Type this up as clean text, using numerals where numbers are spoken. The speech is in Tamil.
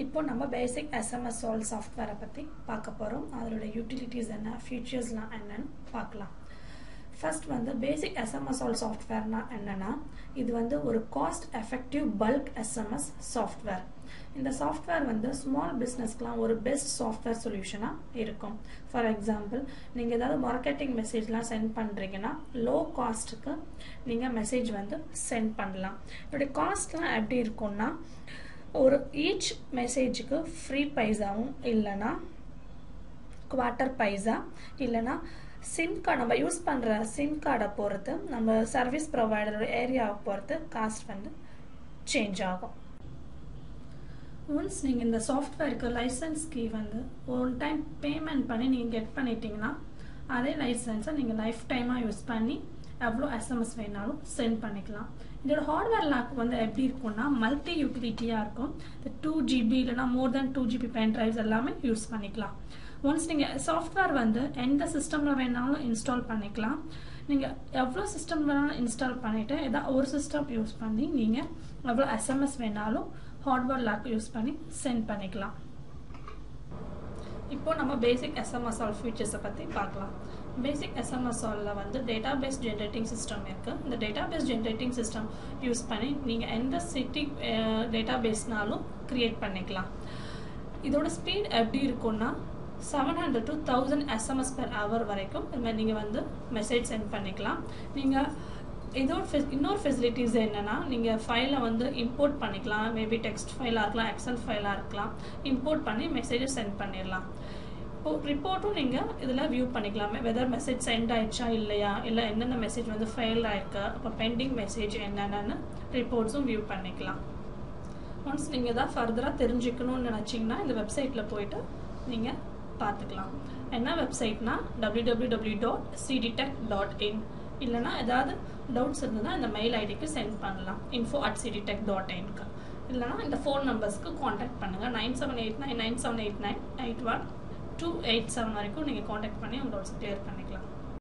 இப்போ நம்ம basic SMS solve software பத்தி பார்க்க போறோம். அதோட utilities என்ன, featuresலாம் என்னன்னு பார்க்கலாம். First வந்து basic SMS solve softwareனா என்னன்னா, இது வந்து ஒரு cost effective bulk SMS software. இந்த software வந்து small businessக்குலாம் ஒரு best software solution-ஆ இருக்கும். For example, நீங்க ஏதாவது marketing messageலாம் send பண்றீங்கன்னா low costக்கு நீங்க message வந்து send பண்ணலாம். இதோட காஸ்ட்லாம் எப்படி இருக்கும்னா, ஒரு each messageக்கு free பைசாவும் இல்லனா quarter பைசா இல்லனா சிம் கார்டு நம்ம யூஸ் பண்ற சிம் கார்டை பொறுத்து நம்ம சர்வீஸ் ப்ரொவைடரோட ஏரியாவை பொறுத்து காஸ்ட் வந்து சேஞ்ச் ஆகும். ஒன்ஸ் நீங்கள் இந்த சாஃப்ட்வேருக்கு லைசன்ஸ் கீ வந்து ஒரு டைம் பேமெண்ட் பண்ணி நீங்கள் கெட் பண்ணிட்டீங்கன்னா அதே லைசன்ஸை நீங்கள் லைஃப் டைமாக யூஸ் பண்ணி எவ்வளோ எஸ்எம்எஸ் வேணாலும் சென்ட் பண்ணிக்கலாம். இதோட ஹார்ட்வேர் லாக் வந்து எப்படி இருக்கும்னா மல்டி யூட்டிலிட்டியாக இருக்கும். இந்த 2GB இல்லைனா மோர் தென் 2GB பென் ட்ரைவ்ஸ் எல்லாமே யூஸ் பண்ணிக்கலாம். ஒன்ஸ் நீங்கள் சாஃப்ட்வேர் வந்து எந்த சிஸ்டமில் வேணாலும் இன்ஸ்டால் பண்ணிக்கலாம். நீங்கள் எவ்வளோ சிஸ்டம் வேணாலும் இன்ஸ்டால் பண்ணிவிட்டு ஏதாவது ஒரு சிஸ்டம் யூஸ் பண்ணி நீங்கள் எவ்வளோ எஸ்எம்எஸ் வேணாலும் ஹார்ட்வேர் லாக் யூஸ் பண்ணி சென்ட் பண்ணிக்கலாம். இப்போ நம்ம பேசிக் எஸ்எம்எஸ் சால்வ் ஃபீச்சர்ஸை பற்றி பார்க்கலாம். பேசிக் எஸ்எம்எஸ் சால்வில் வந்து டேட்டாபேஸ் ஜென்ரேட்டிங் சிஸ்டம் இருக்குது. இந்த டேட்டாபேஸ் ஜென்ரேட்டிங் சிஸ்டம் யூஸ் பண்ணி நீங்கள் எந்த சிட்டி டேட்டாபேஸ்னாலும் க்ரியேட் பண்ணிக்கலாம். இதோட ஸ்பீட் எப்படி இருக்கும்னா 700 to 1000 SMS per hour வரைக்கும் இதுமாதிரி நீங்கள் வந்து மெசேஜ் சென்ட் பண்ணிக்கலாம். நீங்கள் இன்னொரு ஃபெசிலிட்டிஸ் என்னென்னா, நீங்கள் ஃபைலை வந்து இம்போர்ட் பண்ணிக்கலாம். மேபி டெக்ஸ்ட் ஃபைலாக இருக்கலாம், எக்ஸல் ஃபைலாக இருக்கலாம். இம்போர்ட் பண்ணி மெசேஜை சென்ட் பண்ணிடலாம். இப்போது ரிப்போர்ட்டும் நீங்கள் இதில் வியூ பண்ணிக்கலாம். வெதர் மெசேஜ் சென்ட் ஆயிடுச்சா இல்லையா, இல்லை என்னென்ன மெசேஜ் வந்து ஃபெயில் ஆயிருக்கு, அப்போ பெண்டிங் மெசேஜ் என்னென்னு ரிப்போர்ட்ஸும் வியூ பண்ணிக்கலாம். ஒன்ஸ் நீங்கள் எதாவது ஃபர்தராக தெரிஞ்சுக்கணும்னு நினச்சிங்கன்னா இந்த வெப்சைட்டில் போயிட்டு நீங்கள் பார்த்துக்கலாம். என்ன வெப்சைட்னா www.cdtech.in. இல்லைனா ஏதாவது டவுட்ஸ் இருந்ததுன்னா இந்த மெயில் ஐடிக்கு சென்ட் பண்ணலாம், info@cdtech.in-க்கு. இல்லைனா இந்த ஃபோன் நம்பர்ஸ்க்கு காண்டாக்ட் பண்ணுங்கள். 9789978981 287 வரைக்கும் நீங்கள் காண்டாக்ட் பண்ணி உங்கள் டவுட்ஸ் கிளியர் பண்ணி